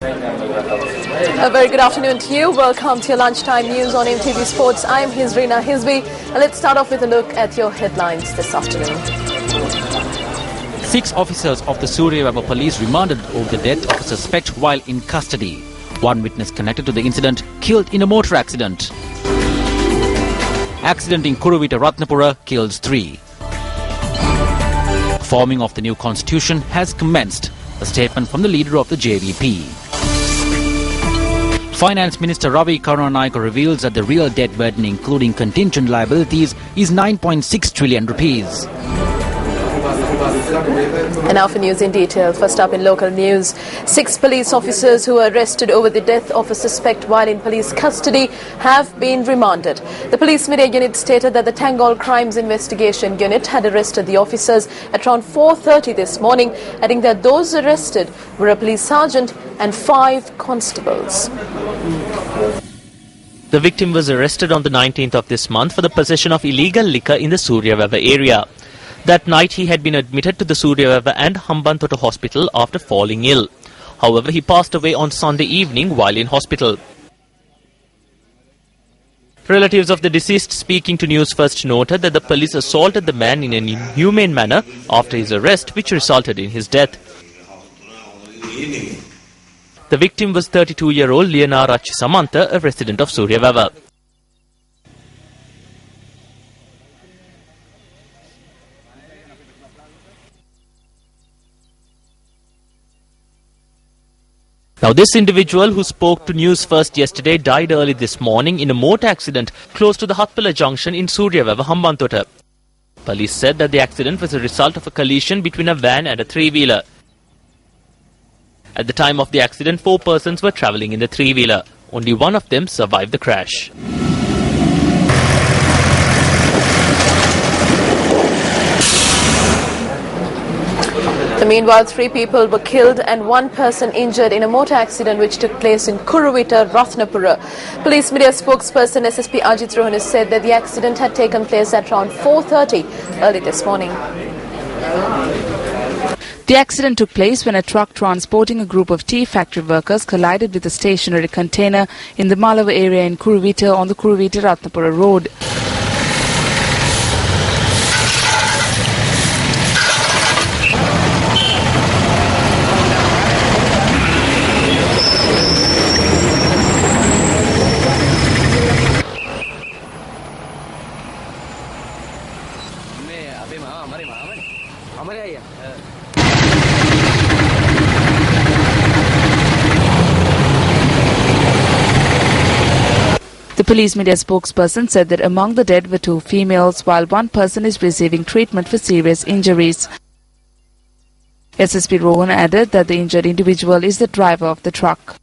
A very good afternoon to you. Welcome to your lunchtime news on MTV Sports. I am Hizrina Hizbi, and let's start off with a look at your headlines this afternoon. 6 officers of the Suryawava police remanded over the death of a suspect while in custody. One witness connected to the incident killed in a motor accident. Accident in Kuruvita Ratnapura kills 3. Forming of the new constitution has commenced. A statement from the leader of the JVP. Finance Minister Ravi Karunanayake reveals that the real debt burden including contingent liabilities is 9.6 trillion rupees. And now for news in detail. First up in local news, 6 police officers who were arrested over the death of a suspect while in police custody have been remanded. The police media unit stated that the Tangol Crimes Investigation Unit had arrested the officers at around 4:30 this morning, adding that those arrested were a police sergeant and 5 constables. The victim was arrested on the 19th of this month for the possession of illegal liquor in the Suryawava area. That night he had been admitted to the Suryawava and Hambantota hospital after falling ill. However, he passed away on Sunday evening while in hospital. Relatives of the deceased speaking to Newsfirst noted that the police assaulted the man in an inhumane manner after his arrest, which resulted in his death. The victim was 32-year-old Lianarachi Samantha, a resident of Suryawava. Now, this individual who spoke to Newsfirst yesterday died early this morning in a motor accident close to the Hatpala junction in Suryawava, Hambantota. Police said that the accident was a result of a collision between a van and a 3-wheeler. At the time of the accident, 4 persons were travelling in the 3-wheeler. Only one of them survived the crash. Meanwhile, 3 people were killed and 1 person injured in a motor accident which took place in Kuruvita Ratnapura. Police media spokesperson SSP Ajit Rohan said that the accident had taken place at around 4:30 early this morning. The accident took place when a truck transporting a group of tea factory workers collided with a stationary container in the Malava area in Kuruvita on the Kuruvita Ratnapura road. The police media spokesperson said that among the dead were 2 females, while 1 person is receiving treatment for serious injuries. SSP Rohan added that the injured individual is the driver of the truck.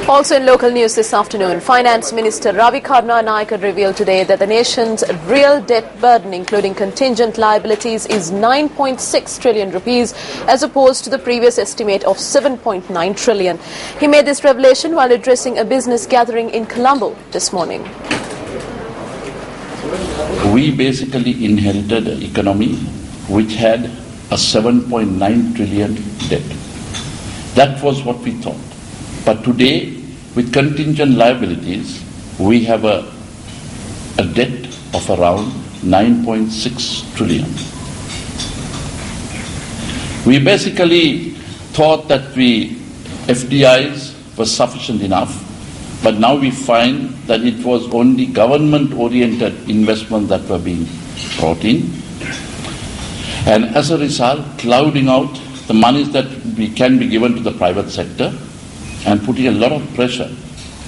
Also in local news this afternoon, Finance Minister Ravi Karunanayake revealed today that the nation's real debt burden, including contingent liabilities, is 9.6 trillion rupees as opposed to the previous estimate of 7.9 trillion. He made this revelation while addressing a business gathering in Colombo this morning. We basically inherited an economy which had a 7.9 trillion debt. That was what we thought. But today, with contingent liabilities, we have a debt of around 9.6 trillion. We basically thought that FDIs were sufficient enough, but now we find that it was only government-oriented investments that were being brought in. And as a result, clouding out the monies that can be given to the private sector and putting a lot of pressure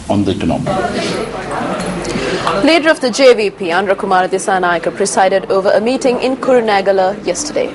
on the economy. Leader of the JVP, Andra Kumara Dissanayake, presided over a meeting in Kurunegala yesterday.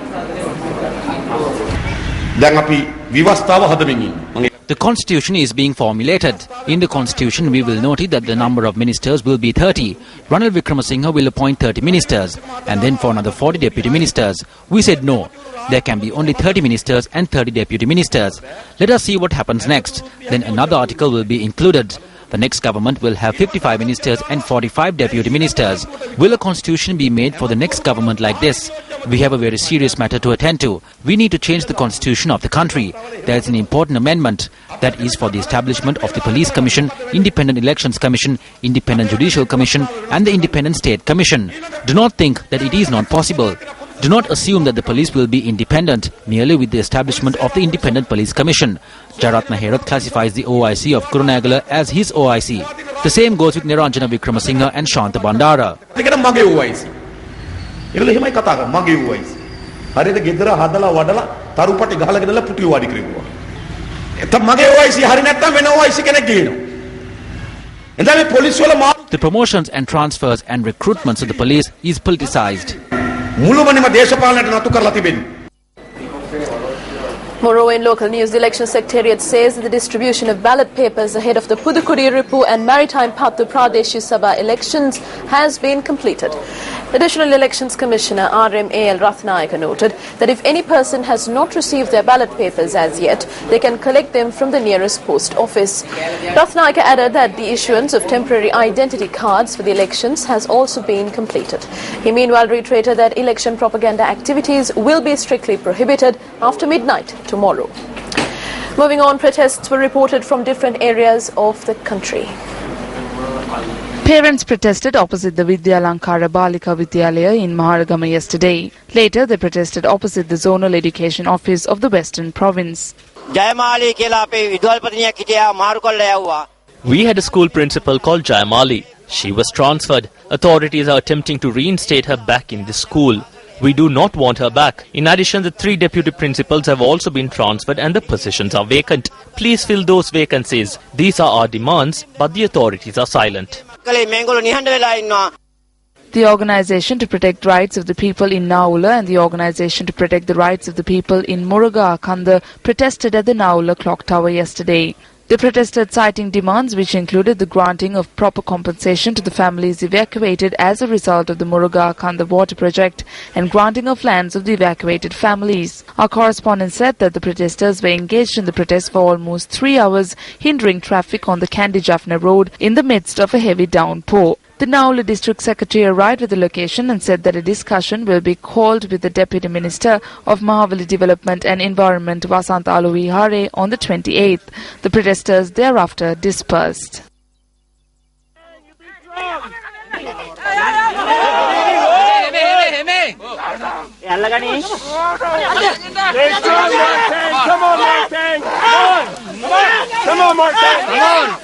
The constitution is being formulated. In the constitution, we will note that the number of ministers will be 30. Ranil Wickremesinghe will appoint 30 ministers and then for another 40 deputy ministers. We said no. There can be only 30 ministers and 30 deputy ministers. Let us see what happens next. Then another article will be included. The next government will have 55 ministers and 45 deputy ministers. Will a constitution be made for the next government like this? We have a very serious matter to attend to. We need to change the constitution of the country. There is an important amendment that is for the establishment of the Police Commission, Independent Elections Commission, Independent Judicial Commission and the Independent State Commission. Do not think that it is not possible. Do not assume that the police will be independent merely with the establishment of the Independent Police Commission. Jaratna Herath classifies the OIC of Kurunegala as his OIC. The same goes with Niranjana Wickramasinghe and Shantha Bandara. The promotions and transfers and recruitments of the police is politicized. Moreover, in local news, the election secretariat says that the distribution of ballot papers ahead of the Pudukkudi, Ripu and Maritime Pattu Pradesh Sabha elections has been completed. Additional Elections Commissioner R.M.A.L. Rathnayaka noted that if any person has not received their ballot papers as yet, they can collect them from the nearest post office. Rathnayaka added that the issuance of temporary identity cards for the elections has also been completed. He meanwhile reiterated that election propaganda activities will be strictly prohibited after midnight tomorrow. Moving on, protests were reported from different areas of the country. Parents protested opposite the Lanka Balika Vidyalaya in Maharagama yesterday. Later, they protested opposite the Zonal Education Office of the Western Province. We had a school principal called Jayamali. She was transferred. Authorities are attempting to reinstate her back in the school. We do not want her back. In addition, the 3 deputy principals have also been transferred and the positions are vacant. Please fill those vacancies. These are our demands, but the authorities are silent. The Organization to Protect Rights of the People in Naula and the Organization to Protect the Rights of the People in Muruga Akanda protested at the Naula clock tower yesterday. They protested citing demands which included the granting of proper compensation to the families evacuated as a result of the Muruga Akanda water project and granting of lands of the evacuated families. Our correspondent said that the protesters were engaged in the protest for almost 3 hours, hindering traffic on the Kandy Jaffna road in the midst of a heavy downpour. The Naula District Secretary arrived at the location and said that a discussion will be called with the Deputy Minister of Mahavali Development and Environment Vasant Alovihare on the 28th. The protesters thereafter dispersed.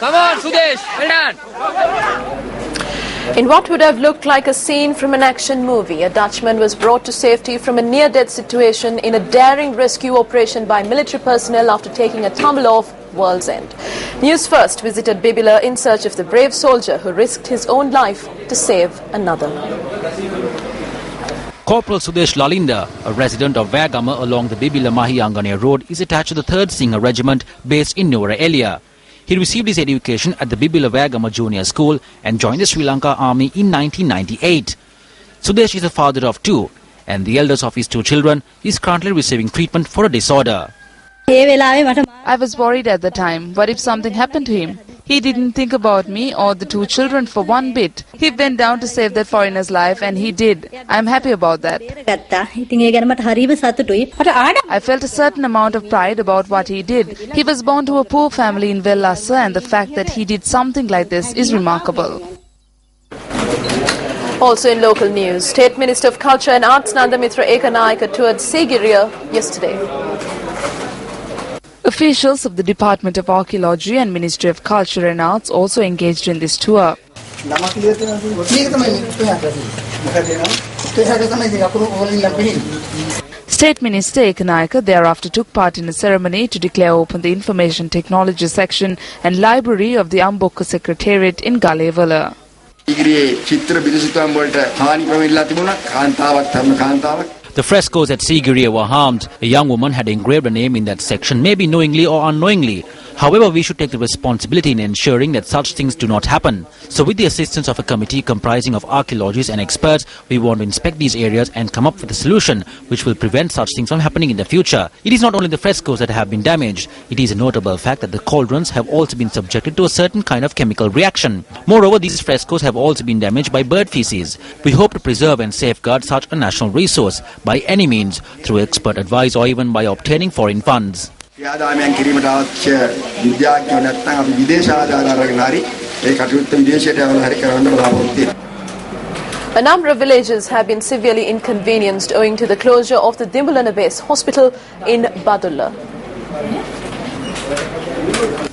Come on, Sudesh, well done. In what would have looked like a scene from an action movie, a Dutchman was brought to safety from a near-death situation in a daring rescue operation by military personnel after taking a tumble off World's End. Newsfirst visited Bibila in search of the brave soldier who risked his own life to save another. Corporal Sudesh Lalinda, a resident of Vagama along the Bibila Mahiyangane road, is attached to the 3rd Singha Regiment based in Nura Elia. He received his education at the Bibila Vagama Junior School and joined the Sri Lanka Army in 1998. Sudesh is a father of 2 and the eldest of his 2 children is currently receiving treatment for a disorder. I was worried at the time. What if something happened to him? He didn't think about me or the 2 children for one bit. He went down to save that foreigner's life and he did. I'm happy about that. I felt a certain amount of pride about what he did. He was born to a poor family in Vellassa and the fact that he did something like this is remarkable. Also in local news, State Minister of Culture and Arts Nandamitra Ekanayaka toured Sigiriya yesterday. Officials of the Department of Archaeology and Ministry of Culture and Arts also engaged in this tour. State Minister Ekanayaka thereafter took part in a ceremony to declare open the Information Technology section and library of the Ambokka Secretariat in Galevala. The frescoes at Sigiriya were harmed. A young woman had engraved a name in that section, maybe knowingly or unknowingly. However, we should take the responsibility in ensuring that such things do not happen. So with the assistance of a committee comprising of archaeologists and experts, we want to inspect these areas and come up with a solution which will prevent such things from happening in the future. It is not only the frescoes that have been damaged. It is a notable fact that the cauldrons have also been subjected to a certain kind of chemical reaction. Moreover, these frescoes have also been damaged by bird feces. We hope to preserve and safeguard such a national resource by any means, through expert advice or even by obtaining foreign funds. A number of villages have been severely inconvenienced owing to the closure of the Dambulla base hospital in Dambulla.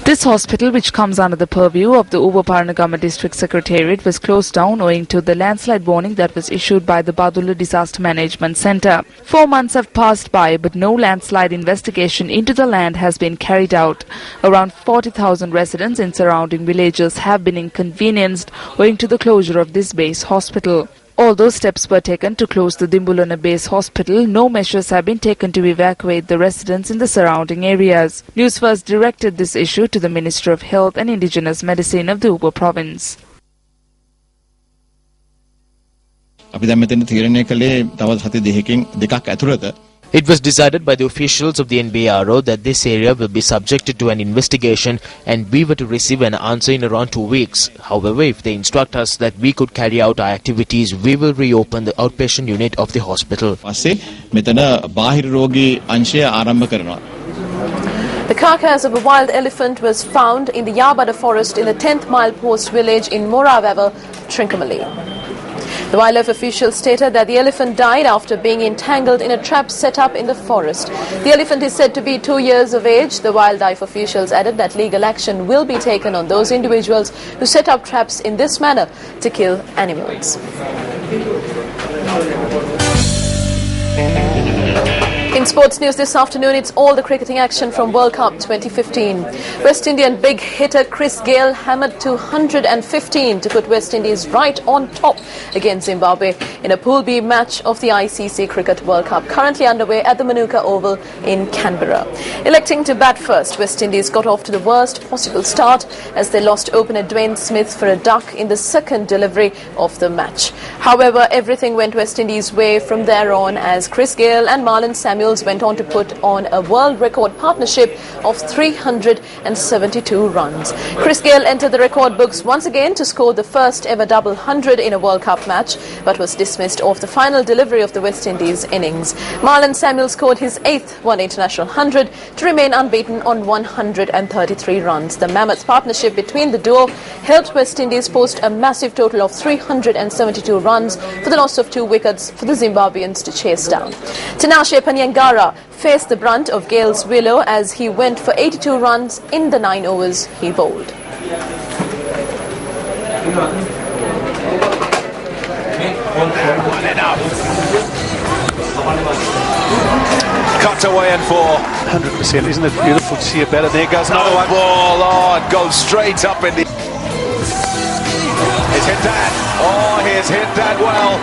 This hospital, which comes under the purview of the Ubaparanagama District Secretariat, was closed down owing to the landslide warning that was issued by the Dambulla Disaster Management Centre. 4 months have passed by, but no landslide investigation into the land has been carried out. Around 40,000 residents in surrounding villages have been inconvenienced owing to the closure of this base hospital. Although steps were taken to close the Dambulla base hospital, no measures have been taken to evacuate the residents in the surrounding areas. Newsfirst directed this issue to the Minister of Health and Indigenous Medicine of the Uba province. It was decided by the officials of the NBRO that this area will be subjected to an investigation and we were to receive an answer in around 2 weeks. However, if they instruct us that we could carry out our activities, we will reopen the outpatient unit of the hospital. The carcass of a wild elephant was found in the Yabada forest in the 10th mile post village in Moraveva, Trincomalee. The wildlife officials stated that the elephant died after being entangled in a trap set up in the forest. The elephant is said to be 2 years of age. The wildlife officials added that legal action will be taken on those individuals who set up traps in this manner to kill animals. In sports news this afternoon, it's all the cricketing action from World Cup 2015. West Indian big hitter Chris Gayle hammered 215 to put West Indies right on top against Zimbabwe in a Pool B match of the ICC Cricket World Cup, currently underway at the Manuka Oval in Canberra. Electing to bat first, West Indies got off to the worst possible start as they lost opener Dwayne Smith for a duck in the second delivery of the match. However, everything went West Indies' way from there on as Chris Gayle and Marlon Samuels went on to put on a world record partnership of 372 runs. Chris Gayle entered the record books once again to score the first ever double 100 in a World Cup match, but was dismissed off the final delivery of the West Indies innings. Marlon Samuels scored his 8th One International 100 to remain unbeaten on 133 runs. The mammoth partnership between the duo helped West Indies post a massive total of 372 runs for the loss of 2 wickets for the Zimbabweans to chase down. Tinashe Panyangara faced the brunt of Gayle's willow as he went for 82 runs in the 9 overs he bowled. Cut away and 400%. Isn't it beautiful to see a batter? There goes another one. Ball on, goes straight up in the. He's hit that. Oh, he's hit that well.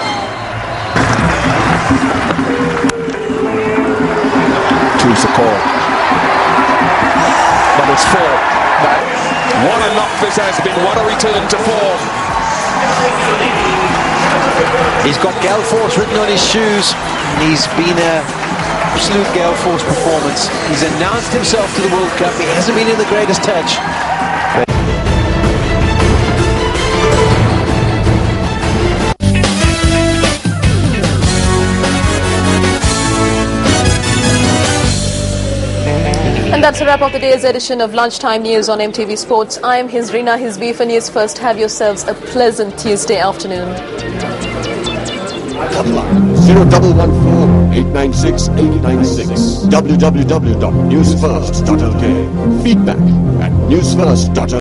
Choose the call. But it's 4. What a knock this has been. What a return to form. He's got Gale Force written on his shoes. He's been an absolute Gale Force performance. He's announced himself to the World Cup. He hasn't been in the greatest touch. And that's a wrap of the day's edition of Lunchtime News on MTV Sports. I am Hizrina Hizbi for News First. Have yourselves a pleasant Tuesday afternoon. 0114 896 896 www.newsfirst.lk. Feedback at newsfirst.lk.